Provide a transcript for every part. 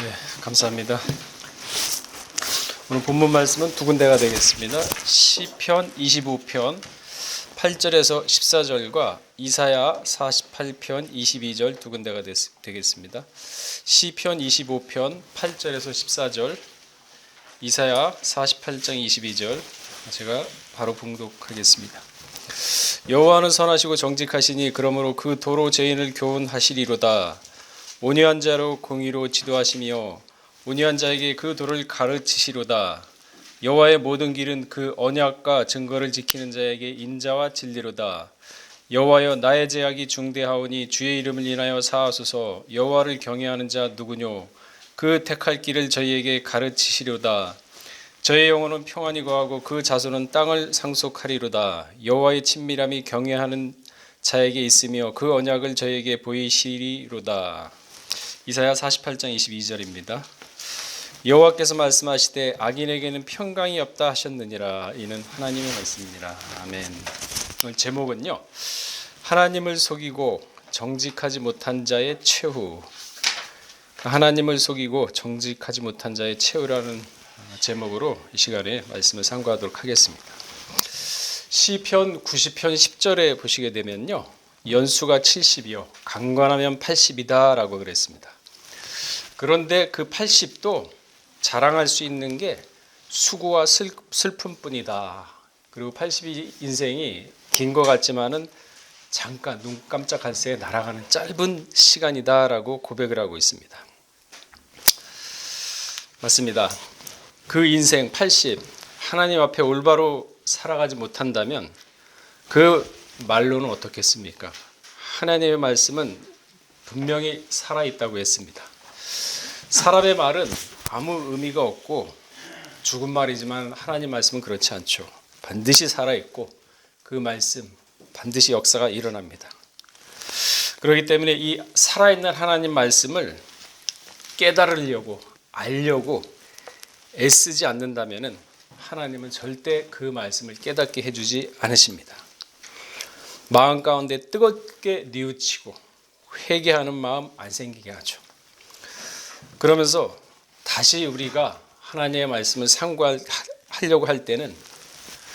네, 감사합니다. 오늘 본문 말씀은 두 군데가 되겠습니다. 시편 25편 8절에서 14절과 이사야 48편 22절 두 군데가 되겠습니다. 시편 25편 8절에서 14절, 이사야 48장 22절 제가 바로 봉독하겠습니다. 여호와는 선하시고 정직하시니 그러므로 그 도로 죄인을 교훈하시리로다. 온유한 자로 공의로 지도하시며 온유한 자에게 그 도를 가르치시로다. 여호와의 모든 길은 그 언약과 증거를 지키는 자에게 인자와 진리로다. 여호와여, 나의 죄악이 중대하오니 주의 이름을 인하여 사하소서. 여호와를 경외하는 자 누구뇨? 그 택할 길을 저희에게 가르치시로다. 저의 영혼은 평안히 거하고 그 자손은 땅을 상속하리로다. 여호와의 친밀함이 경외하는 자에게 있으며 그 언약을 저에게 보이시리로다. 이사야 48장 22절입니다. 여호와께서 말씀하시되 악인에게는 평강이 없다 하셨느니라. 이는 하나님의 말씀이니라. 아멘. 오늘 제목은요, 하나님을 속이고 정직하지 못한 자의 최후. 하나님을 속이고 정직하지 못한 자의 최후라는 제목으로 이 시간에 말씀을 상고하도록 하겠습니다. 시편 90편 10절에 보시게 되면요, 연수가 70이요 강건하면 80이다 라고 그랬습니다. 그런데 그 80도 자랑할 수 있는 게 수고와 슬픔뿐이다. 그리고 80이 인생이 긴 것 같지만은 잠깐 눈 깜짝할 새에 날아가는 짧은 시간이다 라고 고백을 하고 있습니다. 맞습니다. 그 인생 80, 하나님 앞에 올바로 살아가지 못한다면 그 말로는 어떻겠습니까? 하나님의 말씀은 분명히 살아있다고 했습니다. 사람의 말은 아무 의미가 없고 죽은 말이지만 하나님 말씀은 그렇지 않죠. 반드시 살아있고 그 말씀 반드시 역사가 일어납니다. 그렇기 때문에 이 살아있는 하나님 말씀을 깨달으려고 알려고 애쓰지 않는다면 하나님은 절대 그 말씀을 깨닫게 해주지 않으십니다. 마음 가운데 뜨겁게 뉘우치고 회개하는 마음 안 생기게 하죠. 그러면서 다시 우리가 하나님의 말씀을 상고하려고 할 때는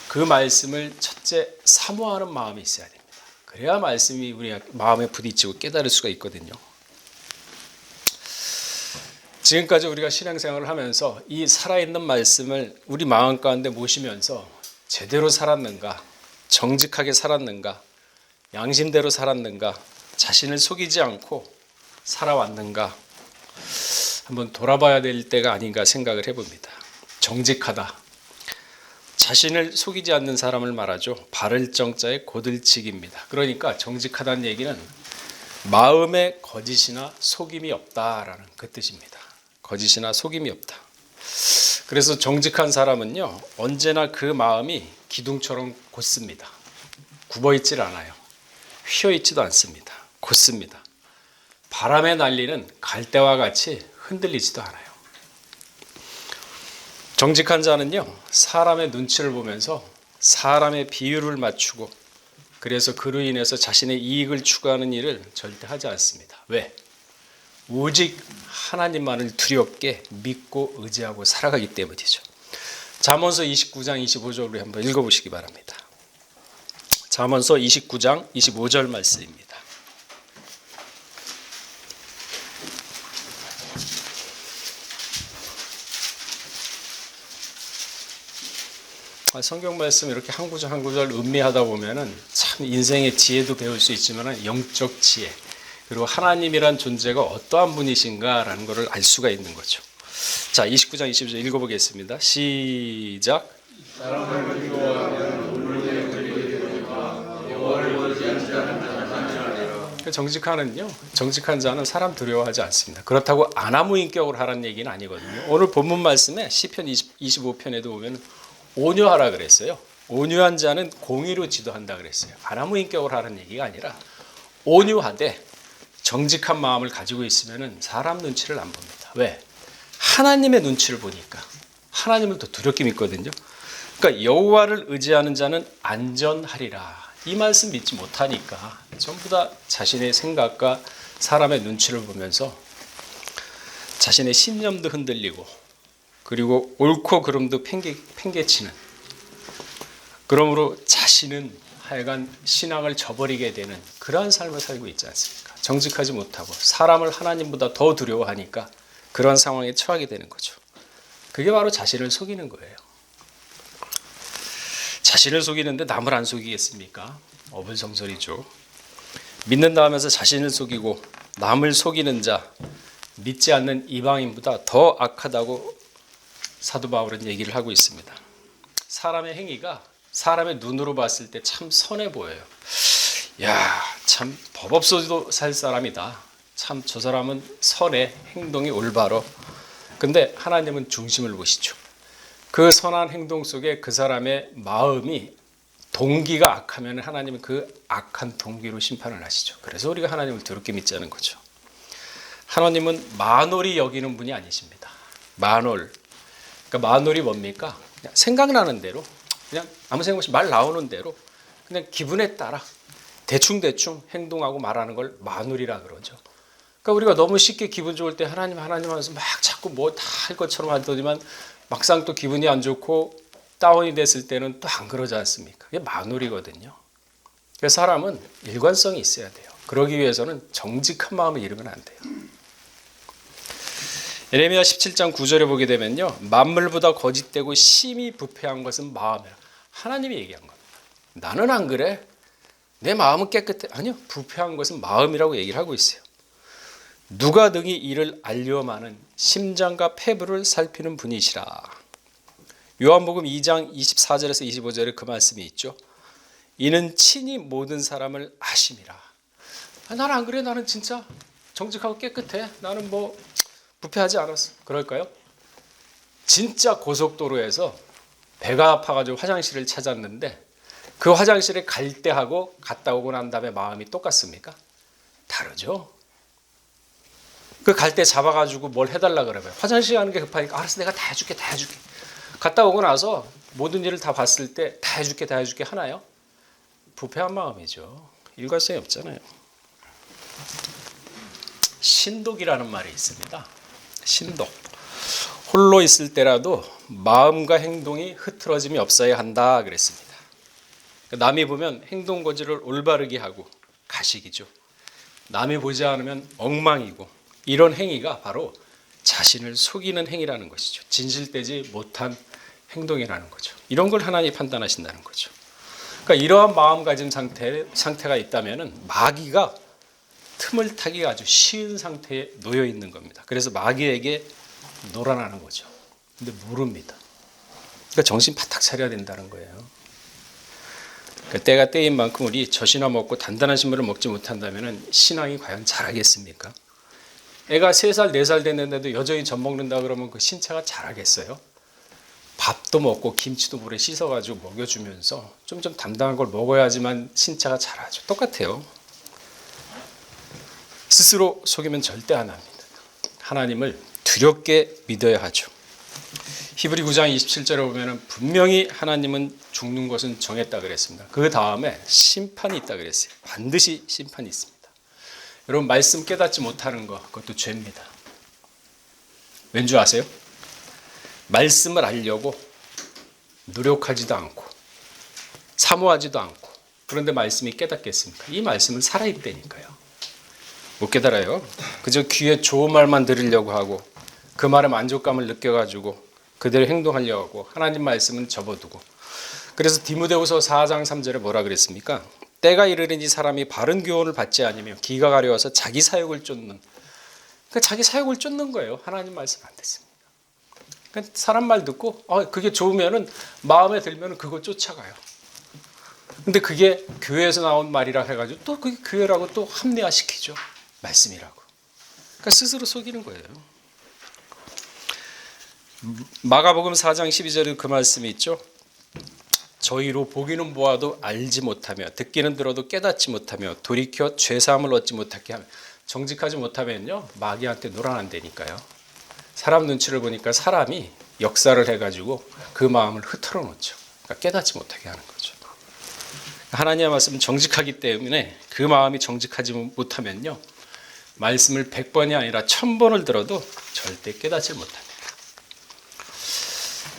그 말씀을 첫째 사모하는 마음이 있어야 됩니다. 그래야 말씀이 우리 마음에 부딪히고 깨달을 수가 있거든요. 지금까지 우리가 신앙생활을 하면서 이 살아있는 말씀을 우리 마음 가운데 모시면서 제대로 살았는가, 정직하게 살았는가, 양심대로 살았는가, 자신을 속이지 않고 살아왔는가 한번 돌아봐야 될 때가 아닌가 생각을 해봅니다. 정직하다. 자신을 속이지 않는 사람을 말하죠. 바를 정자에 고들치기입니다. 그러니까 정직하다는 얘기는 마음에 거짓이나 속임이 없다라는 그 뜻입니다. 거짓이나 속임이 없다. 그래서 정직한 사람은요, 언제나 그 마음이 기둥처럼 곧습니다. 굽어있질 않아요. 휘어있지도 않습니다. 곧습니다. 바람에 날리는 갈대와 같이 흔들리지도 않아요. 정직한 자는요, 사람의 눈치를 보면서 사람의 비율을 맞추고 그래서 그로 인해서 자신의 이익을 추구하는 일을 절대 하지 않습니다. 왜? 오직 하나님만을 두렵게 믿고 의지하고 살아가기 때문이죠. 잠언서 29장 25절로 한번 읽어보시기 바랍니다. 잠언서 29장 25절 말씀입니다. 성경 말씀 이렇게 한 구절 한 구절 음미하다 보면은 참 인생의 지혜도 배울 수 있지만 영적 지혜, 그리고 하나님이란 존재가 어떠한 분이신가라는 것을 알 수가 있는 거죠. 자, 29장 20절 읽어보겠습니다. 시작. 사람을 두려워하면 물론에 걸리게 되니까 여호와를 의지하는 자는 장사하리라. 정직한 자는 사람 두려워하지 않습니다. 그렇다고 아나무인격으로 하라는 얘기는 아니거든요. 오늘 본문 말씀에 시편 25편에도 보면 온유하라 그랬어요. 온유한 자는 공의로 지도한다 그랬어요. 아나무인격으로 하라는 얘기가 아니라 온유하되 정직한 마음을 가지고 있으면 사람 눈치를 안 봅니다. 왜? 하나님의 눈치를 보니까 하나님을 더 두렵게 믿거든요. 그러니까 여호와를 의지하는 자는 안전하리라. 이 말씀 믿지 못하니까 전부 다 자신의 생각과 사람의 눈치를 보면서 자신의 신념도 흔들리고 그리고 옳고 그름도 팽개치는, 그러므로 자신은 하여간 신앙을 저버리게 되는 그러한 삶을 살고 있지 않습니까? 정직하지 못하고 사람을 하나님보다 더 두려워하니까 그런 상황에 처하게 되는 거죠. 그게 바로 자신을 속이는 거예요. 자신을 속이는데 남을 안 속이겠습니까? 어불성설이죠. 믿는다 하면서 자신을 속이고 남을 속이는 자, 믿지 않는 이방인보다 더 악하다고 사도 바울은 얘기를 하고 있습니다. 사람의 행위가 사람의 눈으로 봤을 때 참 선해 보여요. 야, 참 법 없어도 살 사람이다. 참 저 사람은 선해, 행동이 올바로. 근데 하나님은 중심을 보시죠. 그 선한 행동 속에 그 사람의 마음이, 동기가 악하면 하나님은 그 악한 동기로 심판을 하시죠. 그래서 우리가 하나님을 더럽게 믿자는 거죠. 하나님은 만홀히 여기는 분이 아니십니다. 만홀. 그러니까 만홀이 뭡니까? 그냥 생각나는 대로, 그냥 아무 생각 없이 말 나오는 대로 그냥 기분에 따라 대충 행동하고 말하는 걸 만홀이라 그러죠. 그러니까 우리가 너무 쉽게 기분 좋을 때 하나님 하면서 막 자꾸 뭐 다 할 것처럼 하더니만 막상 또 기분이 안 좋고 다운이 됐을 때는 또 안 그러지 않습니까? 이게 만홀이거든요. 그래서 사람은 일관성이 있어야 돼요. 그러기 위해서는 정직한 마음을 잃으면 안 돼요. 예레미야 17장 9절에 보게 되면요, 만물보다 거짓되고 심히 부패한 것은 마음이라. 하나님이 얘기한 겁니다. 나는 안 그래. 내 마음은 깨끗해. 아니요, 부패한 것은 마음이라고 얘기를 하고 있어요. 누가 능히 이를 알려마는 심장과 폐부를 살피는 분이시라. 요한복음 2장 24절에서 25절에 그 말씀이 있죠. 이는 친히 모든 사람을 아심이라. 나는 안 그래. 나는 진짜 정직하고 깨끗해. 나는 뭐 부패하지 않았어. 그럴까요? 진짜 고속도로에서 배가 아파가지고 화장실을 찾았는데 그 화장실에 갈 때하고 갔다 오고 난 다음에 마음이 똑같습니까? 다르죠. 그 갈 때 잡아가지고 뭘 해달라 그러면 화장실 가는 게 급하니까 알았어, 내가 다 해줄게. 갔다 오고 나서 모든 일을 다 봤을 때 다 해줄게 하나요? 부패한 마음이죠. 일관성이 없잖아요. 신독이라는 말이 있습니다. 신독. 홀로 있을 때라도 마음과 행동이 흐트러짐이 없어야 한다 그랬습니다. 남이 보면 행동 거지를 올바르게 하고 가식이죠. 남이 보지 않으면 엉망이고, 이런 행위가 바로 자신을 속이는 행위라는 것이죠. 진실되지 못한 행동이라는 거죠. 이런 걸 하나님이 판단하신다는 거죠. 그러니까 이러한 마음가짐 상태가 있다면 마귀가 틈을 타기가 아주 쉬운 상태에 놓여 있는 겁니다. 그래서 마귀에게 놀아나는 거죠. 근데 모릅니다. 그러니까 정신 바짝 차려야 된다는 거예요. 그러니까 때가 때인 만큼 우리 젖이나 먹고 단단한 식물을 먹지 못한다면 신앙이 과연 잘하겠습니까? 애가 3살, 4살 됐는데도 여전히 젖 먹는다 그러면 그 신체가 잘하겠어요? 밥도 먹고 김치도 물에 씻어가지고 먹여주면서 좀 단단한 걸 먹어야지만 신체가 자라죠. 똑같아요. 스스로 속이면 절대 안 합니다. 하나님을 두렵게 믿어야 하죠. 히브리 9장 27절에 보면 분명히 하나님은 죽는 것은 정했다 그랬습니다. 그 다음에 심판이 있다 그랬어요. 반드시 심판이 있습니다. 여러분, 말씀 깨닫지 못하는 것, 그것도 죄입니다. 왠 줄 아세요? 말씀을 알려고 노력하지도 않고 사모하지도 않고, 그런데 말씀이 깨닫겠습니까? 이 말씀은 살아있다니까요. 못 깨달아요. 그저 귀에 좋은 말만 들으려고 하고 그 말에 만족감을 느껴가지고 그대로 행동하려고 하고 하나님 말씀은 접어두고. 그래서 디모데후서 4장 3절에 뭐라 그랬습니까? 때가 이르니 사람이 바른 교훈을 받지 않으며 기가 가려워서 자기 사욕을 쫓는, 그러니까 자기 사욕을 쫓는 거예요. 하나님 말씀 안 됐습니다. 그러니까 사람 말 듣고 그게 좋으면은 마음에 들면은 그거 쫓아가요. 근데 그게 교회에서 나온 말이라 해가지고 또 그게 교회라고 또 합리화시키죠. 말씀이라고. 그러니까 스스로 속이는 거예요. 마가복음 4장 12절에 그 말씀이 있죠. 저희로 보기는 보아도 알지 못하며 듣기는 들어도 깨닫지 못하며 돌이켜 죄사함을 얻지 못하게 하며. 정직하지 못하면요 마귀한테 놀아난다니까요. 사람 눈치를 보니까 사람이 역사를 해가지고 그 마음을 흐트러 놓죠. 그러니까 깨닫지 못하게 하는 거죠. 하나님의 말씀은 정직하기 때문에 그 마음이 정직하지 못하면요 말씀을 100번이 아니라 1000번을 들어도 절대 깨닫지 못합니다.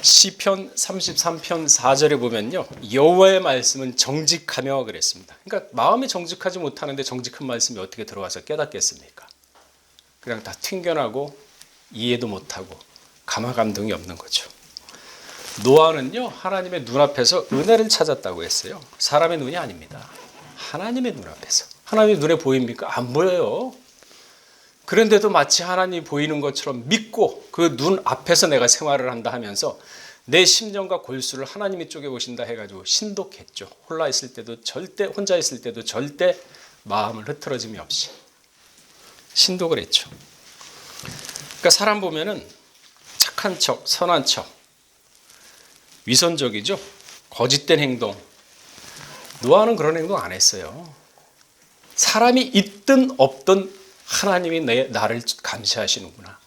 시편 33편 4절에 보면요, 여호와의 말씀은 정직하며 그랬습니다. 그러니까 마음이 정직하지 못하는데 정직한 말씀이 어떻게 들어와서 깨닫겠습니까? 그냥 다 튕겨나고 이해도 못하고 감화감동이 없는 거죠. 노아는요, 하나님의 눈앞에서 은혜를 찾았다고 했어요. 사람의 눈이 아닙니다. 하나님의 눈앞에서. 하나님의 눈에 보입니까? 안 보여요. 그런데도 마치 하나님이 보이는 것처럼 믿고 그 눈 앞에서 내가 생활을 한다 하면서 내 심령과 골수를 하나님이 쪼개보신다 해가지고 신독했죠. 혼자 있을 때도 절대 마음을 흐트러짐이 없이 신독을 했죠. 그러니까 사람 보면은 착한 척, 선한 척, 위선적이죠. 거짓된 행동. 노아는 그런 행동 안 했어요. 사람이 있든 없든 하나님이 나를 감시하시는구나.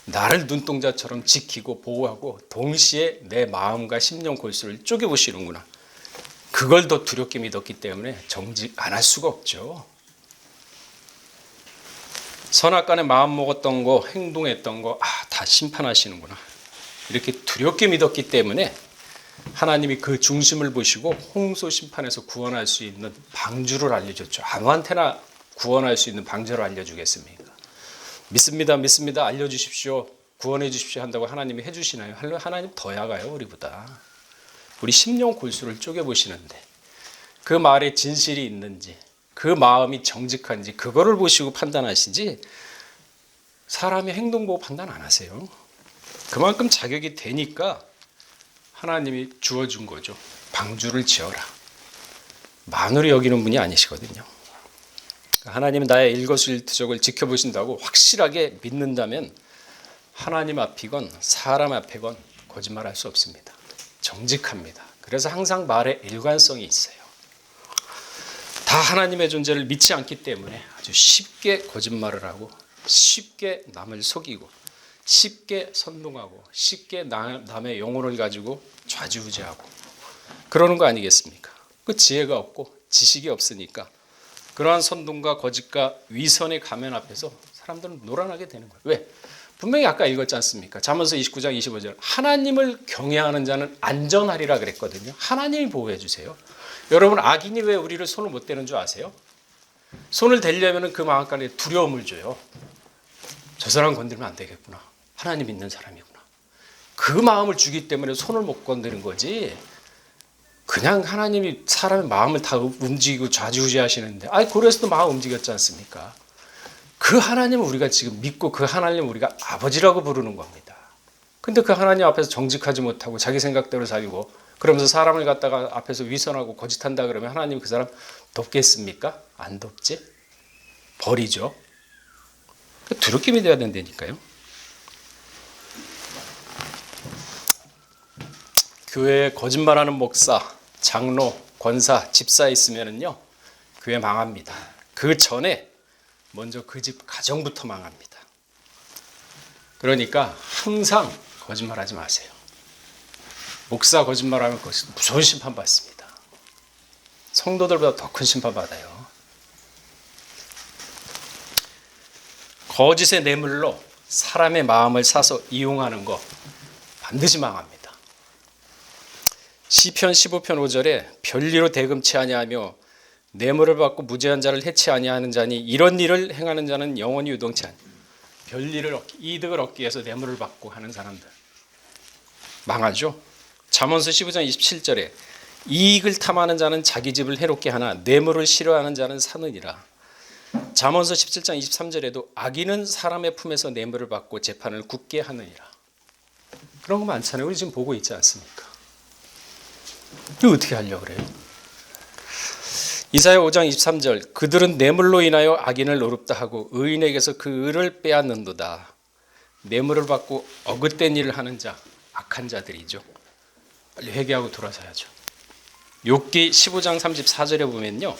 나를 눈동자처럼 지키고 보호하고 동시에 내 마음과 심령 골수를 쪼개보시는구나. 그걸 더 두렵게 믿었기 때문에 정직 안 할 수가 없죠. 선악간에 마음 먹었던 거, 행동했던 거, 다 심판하시는구나. 이렇게 두렵게 믿었기 때문에 하나님이 그 중심을 보시고 홍수 심판에서 구원할 수 있는 방주를 알려줬죠. 아무한테나 구원할 수 있는 방주를 알려주겠습니까? 믿습니다, 믿습니다, 알려주십시오, 구원해 주십시오 한다고 하나님이 해주시나요? 하나님 더 야가요, 우리보다. 우리 심령 골수를 쪼개보시는데 그 말에 진실이 있는지, 그 마음이 정직한지 그거를 보시고 판단하시지 사람의 행동 보고 판단 안 하세요. 그만큼 자격이 되니까 하나님이 주어준 거죠. 방주를 지어라. 만으로 여기는 분이 아니시거든요. 하나님은 나의 일거수일투족을 지켜보신다고 확실하게 믿는다면 하나님 앞이건 사람 앞이건 거짓말할 수 없습니다. 정직합니다. 그래서 항상 말에 일관성이 있어요. 다 하나님의 존재를 믿지 않기 때문에 아주 쉽게 거짓말을 하고 쉽게 남을 속이고 쉽게 선동하고 쉽게 남의 영혼을 가지고 좌지우지하고 그러는 거 아니겠습니까? 그 지혜가 없고 지식이 없으니까 그러한 선동과 거짓과 위선의 가면 앞에서 사람들은 노란하게 되는 거예요. 왜? 분명히 아까 읽었지 않습니까? 잠언서 29장 25절 하나님을 경외하는 자는 안전하리라 그랬거든요. 하나님이 보호해 주세요. 여러분, 악인이 왜 우리를 손을 못 대는 줄 아세요? 손을 대려면 그 마음간에 두려움을 줘요. 저 사람 건들면 안 되겠구나. 하나님 믿는 사람이구나. 그 마음을 주기 때문에 손을 못 건드는 거지. 그냥 하나님이 사람의 마음을 다 움직이고 좌지우지 하시는데 고레스도 마음 움직였지 않습니까? 그 하나님을 우리가 지금 믿고 그 하나님을 우리가 아버지라고 부르는 겁니다. 근데 그 하나님 앞에서 정직하지 못하고 자기 생각대로 살고 그러면서 사람을 갖다가 앞에서 위선하고 거짓한다 그러면 하나님 그 사람 돕겠습니까? 안 돕지? 버리죠. 두렵게 믿어야 된다니까요. 교회에 거짓말하는 목사, 장로, 권사, 집사 있으면요 교회 망합니다. 그 전에 먼저 그 집 가정부터 망합니다. 그러니까 항상 거짓말하지 마세요. 목사 거짓말하면 무서운 심판 받습니다. 성도들보다 더 큰 심판 받아요. 거짓의 뇌물로 사람의 마음을 사서 이용하는 거 반드시 망합니다. 시편 15편 5절에 별리로 대금치 아니하며 뇌물을 받고 무죄한 자를 해치 아니하는 자니 이런 일을 행하는 자는 영원히 유동치 않니. 별리를 이득을 얻기 위해서 뇌물을 받고 하는 사람들 망하죠. 잠언서 15장 27절에 이익을 탐하는 자는 자기 집을 해롭게 하나 뇌물을 싫어하는 자는 사느니라. 잠언서 17장 23절에도 악인은 사람의 품에서 뇌물을 받고 재판을 굳게 하느니라. 그런 거 많잖아요. 우리 지금 보고 있지 않습니까? 이거 어떻게 하려고 그래요? 이사야 5장 23절 그들은 뇌물로 인하여 악인을 어렵다 하고 의인에게서 그 의를 빼앗는도다. 뇌물을 받고 어긋된 일을 하는 자, 악한 자들이죠. 빨리 회개하고 돌아서야죠. 욥기 15장 34절에 보면요,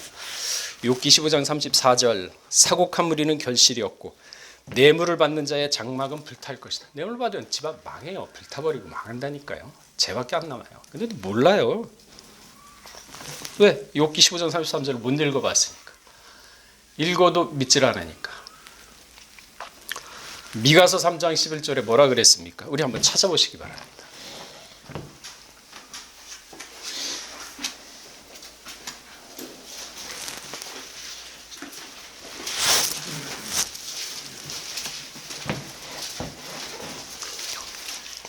욥기 15장 34절 사곡한 무리는 결실이 없고 뇌물을 받는 자의 장막은 불탈 것이다. 뇌물 받으면 집 앞 망해요. 불타버리고 망한다니까요. 죄밖에 안 남아요. 근데 몰라요. 왜? 욥기 15장 33절을 못 읽어봤으니까. 읽어도 믿질 않으니까. 미가서 3장 11절에 뭐라 그랬습니까? 우리 한번 찾아보시기 바랍니다.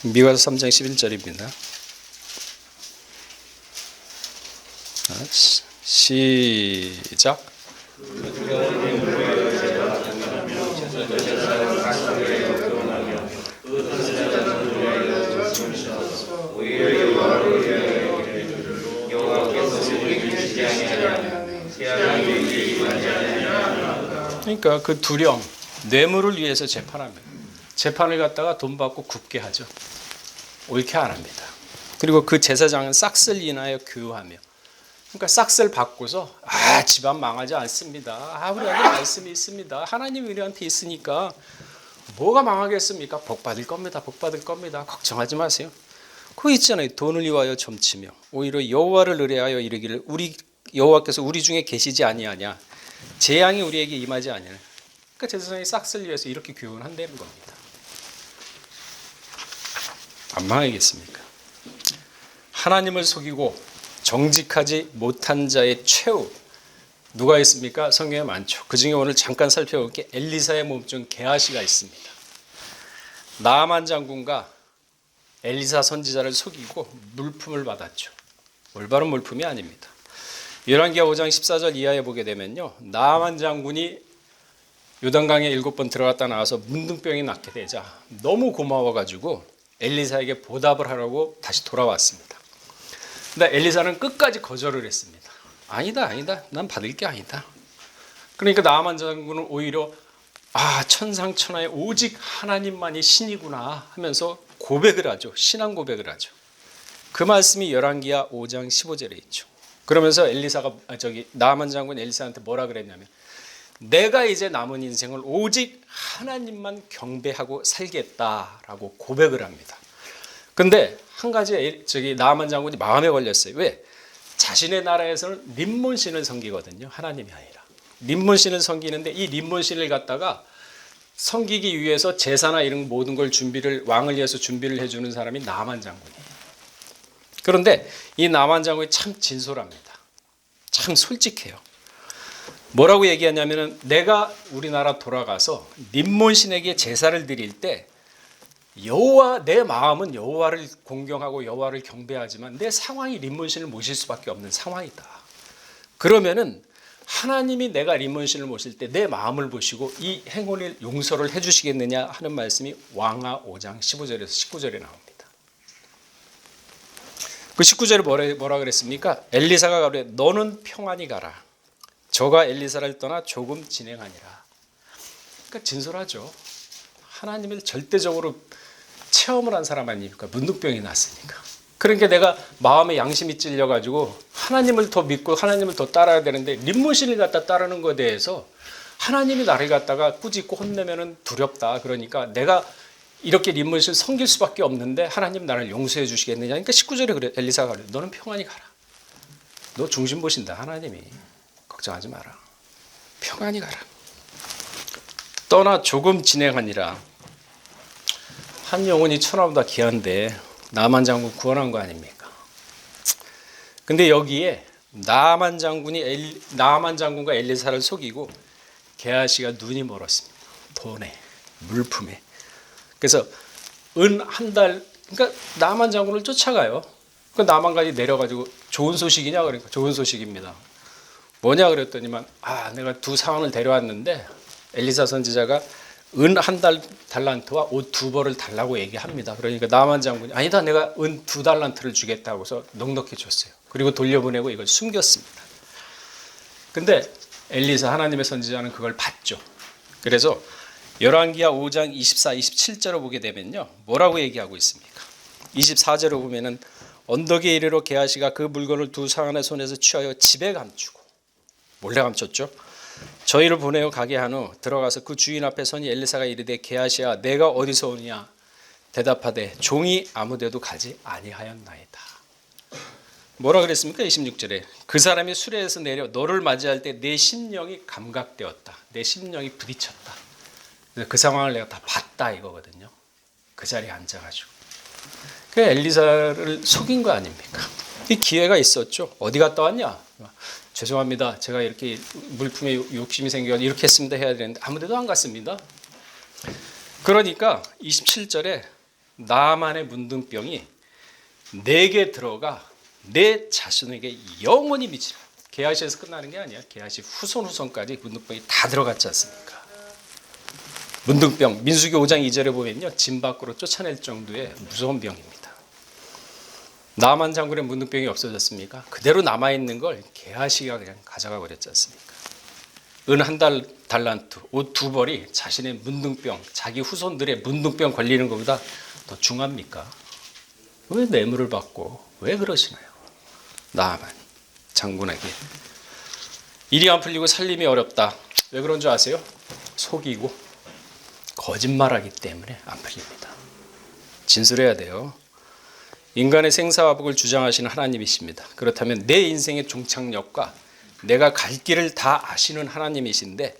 미가서 3장 11절입니다. 시작. 그러니까 그 두령, 뇌물을 위해서 재판합니다. 재판을 갖다가 돈 받고 굽게 하죠. 옳게 안 합니다. 그리고 그 제사장은 싹쓸 인하여 교화하며, 그러니까 싹쓸 받고서 집안 망하지 않습니다. 우리에게 말씀이 있습니다. 하나님이 우리한테 있으니까 뭐가 망하겠습니까? 복 받을 겁니다. 복 받을 겁니다. 걱정하지 마세요. 그거 있잖아요. 돈을 위하여 점치며 오히려 여호와를 의뢰하여 이르기를 우리 여호와께서 우리 중에 계시지 아니하냐, 재앙이 우리에게 임하지 아니하냐. 그러니까 제사장이 싹쓸 위해서 이렇게 교훈한다는 겁니다. 안 망하겠습니까? 하나님을 속이고 정직하지 못한 자의 최후 누가 있습니까? 성경에 많죠. 그 중에 오늘 잠깐 살펴볼 게 엘리사의 몸중 게하시가 있습니다. 나아만 장군과 엘리사 선지자를 속이고 물품을 받았죠. 올바른 물품이 아닙니다. 열왕기하 5장 14절 이하에 보게 되면요, 나아만 장군이 요단강에 7번 들어갔다 나와서 문둥병이 낫게 되자 너무 고마워가지고 엘리사에게 보답을 하라고 다시 돌아왔습니다. 근데 엘리사는 끝까지 거절을 했습니다. 아니다, 난 받을 게 아니다. 그러니까 나아만 장군은 오히려 천상천하에 오직 하나님만이 신이구나 하면서 고백을 하죠. 신앙 고백을 하죠. 그 말씀이 열왕기하 5장 15절에 있죠. 그러면서 나아만 장군 엘리사한테 뭐라 그랬냐면, 내가 이제 남은 인생을 오직 하나님만 경배하고 살겠다라고 고백을 합니다. 근데 한 가지 나아만 장군이 마음에 걸렸어요. 왜? 자신의 나라에서는 림몬신을 섬기거든요. 하나님이 아니라. 림몬신을 섬기는데 이 림몬신을 갖다가 섬기기 위해서 제사나 이런 모든 걸 왕을 위해서 준비를 해주는 사람이 나아만 장군이에요. 그런데 이 나아만 장군이 참 진솔합니다. 참 솔직해요. 뭐라고 얘기하냐면은, 내가 우리나라 돌아가서 림몬신에게 제사를 드릴 때 내 마음은 여호와를 공경하고 여호와를 경배하지만 내 상황이 림몬신을 모실 수밖에 없는 상황이다. 그러면은 하나님이 내가 림몬신을 모실 때 내 마음을 보시고 이 행운을 용서를 해주시겠느냐 하는 말씀이 왕하 5장 15절에서 19절에 나옵니다. 그 19절에 뭐라 그랬습니까? 엘리사가 가로되 너는 평안히 가라. 저가 엘리사를 떠나 조금 진행하니라. 그러니까 진솔하죠. 하나님을 절대적으로 체험을 한 사람 아닙니까? 문둥병이 났으니까. 그러니까 내가 마음에 양심이 찔려가지고 하나님을 더 믿고 하나님을 더 따라야 되는데 림몬신을 갖다 따르는 것에 대해서 하나님이 나를 갖다가 꾸짖고 혼내면은 두렵다. 그러니까 내가 이렇게 림몬신을 섬길 수밖에 없는데 하나님 나를 용서해 주시겠느냐. 그러니까 19절에 그래, 엘리사가 그래. 너는 평안히 가라. 너 중심 보신다. 하나님이. 걱정하지 마라. 평안히 가라. 떠나 조금 진행하니라. 한 영혼이 천하보다 귀한데 나아만 장군 구원한 거 아닙니까? 근데 여기에 나아만 장군과 엘리사를 속이고 게하시가 눈이 멀었습니다. 돈에, 물품에. 그래서 은 한 달, 그러니까 나아만 장군을 쫓아가요. 그 나만까지 내려가지고 좋은 소식이냐? 그러니까 좋은 소식입니다. 뭐냐 그랬더니만 내가 두 사원을 데려왔는데 엘리사 선지자가 은 한 달란트와 옷 2벌을 달라고 얘기합니다. 그러니까 나아만 장군이 아니다, 내가 은 2달란트를 주겠다고 해서 넉넉히 줬어요. 그리고 돌려보내고 이걸 숨겼습니다. 근데 엘리사 하나님의 선지자는 그걸 봤죠. 그래서 열왕기하 5장 24, 27절을 보게 되면요, 뭐라고 얘기하고 있습니까? 24절을 보면은 언덕에 이르러 게하시가 그 물건을 두 사람의 손에서 취하여 집에 감추고, 몰래 감췄죠. 저희를 보내어 가게 한 후 들어가서 그 주인 앞에 서니 엘리사가 이르되 게하시야 내가 어디서 오느냐 대답하되 종이 아무데도 가지 아니하였나이다. 뭐라 그랬습니까? 26절에 그 사람이 수레에서 내려 너를 맞이할 때 내 심령이 감각되었다. 내 심령이 부딪혔다. 그 상황을 내가 다 봤다 이거거든요. 그 자리에 앉아가지고. 그 엘리사를 속인 거 아닙니까? 이 기회가 있었죠. 어디 갔다 왔냐? 죄송합니다. 제가 이렇게 물품에 욕심이 생겨서 이렇게 했습니다 해야 되는데 아무 데도 안 갔습니다. 그러니까 27절에 나만의 문둥병이 내게 들어가 내 자신에게 영원히 미치라. 게하시에서 끝나는 게 아니야. 게하시 후손까지 문둥병이 다 들어갔지 않습니까? 문둥병 민수기 5장 2절에 보면요. 진 밖으로 쫓아낼 정도의 무서운 병입니다. 나만 장군의 문둥병이 없어졌습니까? 그대로 남아있는 걸 게하시가 그냥 가져가 버렸지 않습니까? 은 한 달란트, 옷 2벌이 자신의 문둥병, 자기 후손들의 문둥병 걸리는 것보다 더 중합니까? 왜 뇌물을 받고 왜 그러시나요? 나만 장군에게 일이 안 풀리고 살림이 어렵다. 왜 그런 줄 아세요? 속이고 거짓말하기 때문에 안 풀립니다. 진술해야 돼요. 인간의 생사화복을 주장하시는 하나님이십니다. 그렇다면 내 인생의 종착역과 내가 갈 길을 다 아시는 하나님이신데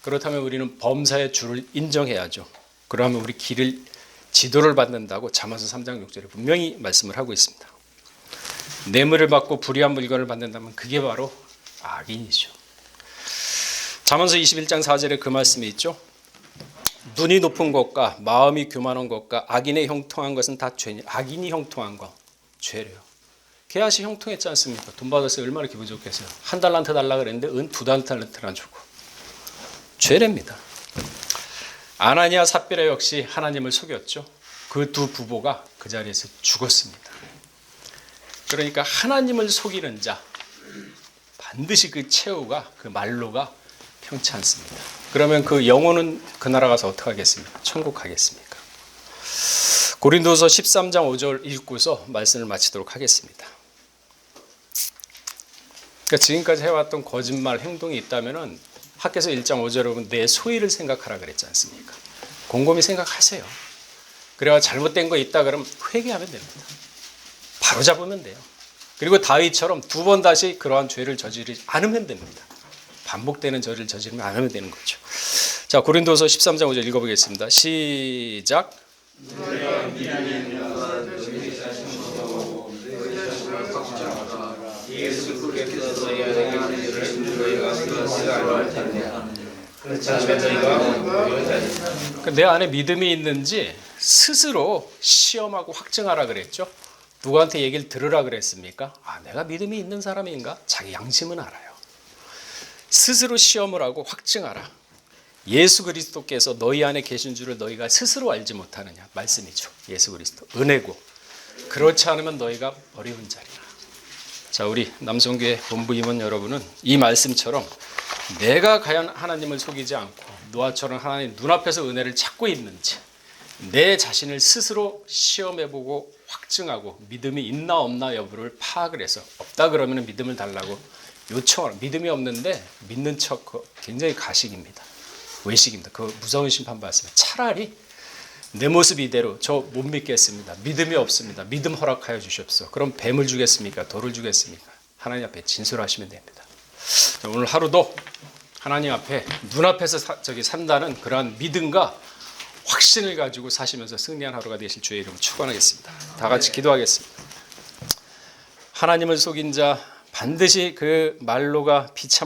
그렇다면 우리는 범사의 주를 인정해야죠. 그러면 우리 길을 지도를 받는다고 잠언서 3장 6절에 분명히 말씀을 하고 있습니다. 뇌물을 받고 불의한 물건을 받는다면 그게 바로 악인이죠. 잠언서 21장 4절에 그 말씀이 있죠. 눈이 높은 것과 마음이 교만한 것과 악인의 형통한 것은 다 죄니 악인이 형통한 거 죄래요. 게하시 형통했지 않습니까? 돈 받았어요. 얼마나 기분 좋겠어요. 한 달란트 달라 그랬는데 은 2달란트나 주고 죄랍니다. 아나니아 삽비라 역시 하나님을 속였죠. 그 두 부부가 그 자리에서 죽었습니다. 그러니까 하나님을 속이는 자 반드시 그 최후가 그 말로가 평치 않습니다. 그러면 그 영혼은 그 나라 가서 어떻게 하겠습니까? 천국 가겠습니까? 고린도서 13장 5절 읽고서 말씀을 마치도록 하겠습니다. 그러니까 지금까지 해왔던 거짓말 행동이 있다면 학개서 1장 5절에 보면 내 소위를 생각하라 그랬지 않습니까? 곰곰이 생각하세요. 그래야 잘못된 거 있다 그러면 회개하면 됩니다. 바로 잡으면 돼요. 그리고 다윗처럼 2번 다시 그러한 죄를 저지르지 않으면 됩니다. 반복되는 죄를 저지르면 안 하면 되는 거죠. 자, 고린도서 13장 5절 읽어보겠습니다. 시작. 내 안에 믿음이 있는지 스스로 시험하고 확증하라 그랬죠. 누구한테 얘기를 들으라 그랬습니까? 아, 내가 믿음이 있는 사람인가? 자기 양심은 알아요. 스스로 시험을 하고 확증하라. 예수 그리스도께서 너희 안에 계신 줄을 너희가 스스로 알지 못하느냐 말씀이죠. 예수 그리스도 은혜고 그렇지 않으면 너희가 어려운 자리라. 자, 우리 남성교회 본부 임원 여러분은 이 말씀처럼 내가 과연 하나님을 속이지 않고 노아처럼 하나님 눈앞에서 은혜를 찾고 있는지 내 자신을 스스로 시험해보고 확증하고 믿음이 있나 없나 여부를 파악을 해서 없다 그러면 믿음을 달라고 요청하라. 믿음이 없는데 믿는 척 굉장히 가식입니다. 외식입니다. 그 무서운 심판 받습니다. 차라리 내 모습 이대로 저 못 믿겠습니다. 믿음이 없습니다. 믿음 허락하여 주시옵소서. 그럼 뱀을 주겠습니까? 돌을 주겠습니까? 하나님 앞에 진술하시면 됩니다. 자, 오늘 하루도 하나님 앞에 눈앞에서 산다는 그러한 믿음과 확신을 가지고 사시면서 승리한 하루가 되실 주의 이름을 축원하겠습니다. 다 같이 기도하겠습니다. 하나님을 속인 자 반드시 그 말로가 비참